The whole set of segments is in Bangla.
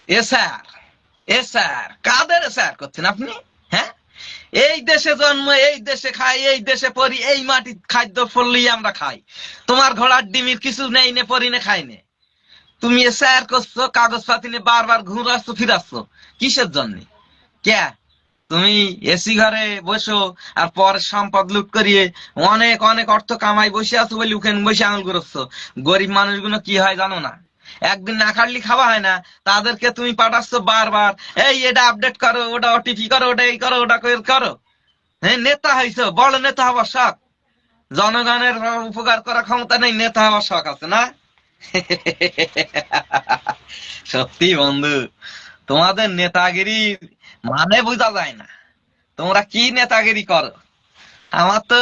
এসার এসার কাদের এসার করছেন আপনি? হ্যাঁ, এই দেশে জন্ম, এই দেশে খাই, এই দেশে পড়ি, এই মাটি খাদ্য ফললেই আমরা খাই। তোমার ঘোড়ার ডিমির কিছু নেই নে, পরি নে, খাই নে। তুমি এসার করছো, কাগজপাতি নিয়ে বারবার ঘুরাচ্ছ ফিরাচ্ছ, কিসের জন্য? কে? তুমি এসি ঘরে বসো আর পরের সম্পদ লুট করিয়ে অনেক অনেক অর্থ কামাই বসে আছো বলে ওখানে বসে আঙুল করছ। গরিব মানুষগুলো কি হয় জানো না? একদিন না খাটলি খাওয়া হয় না, তাদেরকে তুমি পাঠাচ্ছ বারবার, এই এটা আপডেট করো, ওটা ওটিপি করো, ওটা এই করো, ওটা করো। হ্যাঁ, নেতা হয়েছো, বড় নেতা হবার শখ। জনগণের উপকার করার ক্ষমতা নেই, নেতা হওয়ার শখ আছে না? সত্যি বন্ধু, তোমাদের নেতাগিরি মানে বোঝা যায় না। তোমরা কি নেতাগিরি করো, আমার তো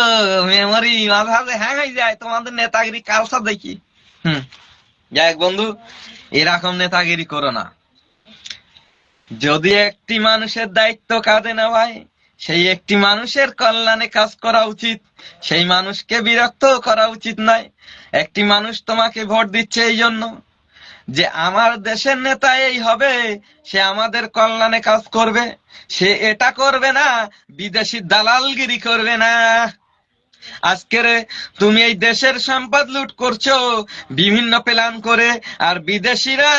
মেমোরি মাঝে মাঝে হ্যাং হয়ে যায় তোমাদের নেতাগিরি কালচার দেখি। হুম, যাই হোক বন্ধু, এরকম নেতাগিরি করো না। যদি একটি মানুষের দায়িত্ব কাঁধে নেওয়ায়, সেই একটি মানুষের কল্যাণে কাজ করা উচিত, সেই মানুষকে বিরক্ত করা উচিত নয়। একটি মানুষ তোমাকে ভোট দিচ্ছে এই জন্য যে আমার দেশের নেতা এই হবে, সে আমাদের কল্যাণে কাজ করবে, সে এটা করবে না, বিদেশি দালালগিরি করবে না। আজকের তুমি এই দেশের সম্পদ লুট করছো বিভিন্ন প্ল্যান করে, আর বিদেশিরা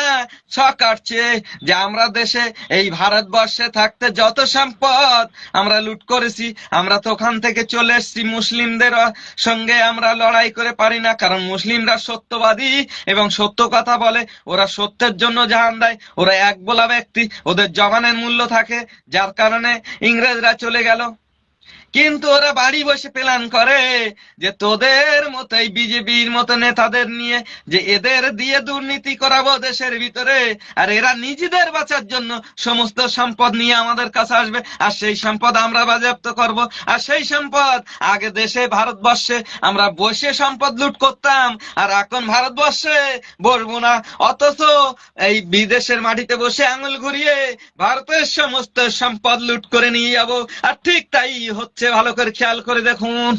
ছক কাটছে যে আমরা দেশে এই ভারতবর্ষে থাকতে যত সম্পদ আমরা লুট করেছি, আমরা তো ওখান থেকে চলে এসেছি। মুসলিমদের সঙ্গে আমরা লড়াই করে পারি না, কারণ মুসলিমরা সত্যবাদী এবং সত্য কথা বলে, ওরা সত্যের জন্য জান দেয়, ওরা এক বলা ব্যক্তি, ওদের জবানের মূল্য থাকে, যার কারণে ইংরেজরা চলে গেল। কিন্তু ওরা বাড়ি বসে প্ল্যান করে যে তোদের মতো এই বিজেপির মতো নেতাদের নিয়ে যে এদের দিয়ে দুর্নীতি করাবো দেশের ভিতরে, আর এরা নিজেদের বাঁচার জন্য সমস্ত সম্পদ নিয়ে আমাদের কাছে আসবে, আর সেই সম্পদ আমরা বাজেয়াপ্ত করব। আর সেই সম্পদ আগে দেশে ভারতবর্ষে আমরা বসে সম্পদ লুট করতাম, আর এখন ভারতবর্ষে বসবো না, অথচ এই বিদেশের মাটিতে বসে আঙুল ঘুরিয়ে ভারতের সমস্ত সম্পদ লুট করে নিয়ে যাবো। আর ঠিক তাই হচ্ছে, ভালো করে খেয়াল করে দেখুন।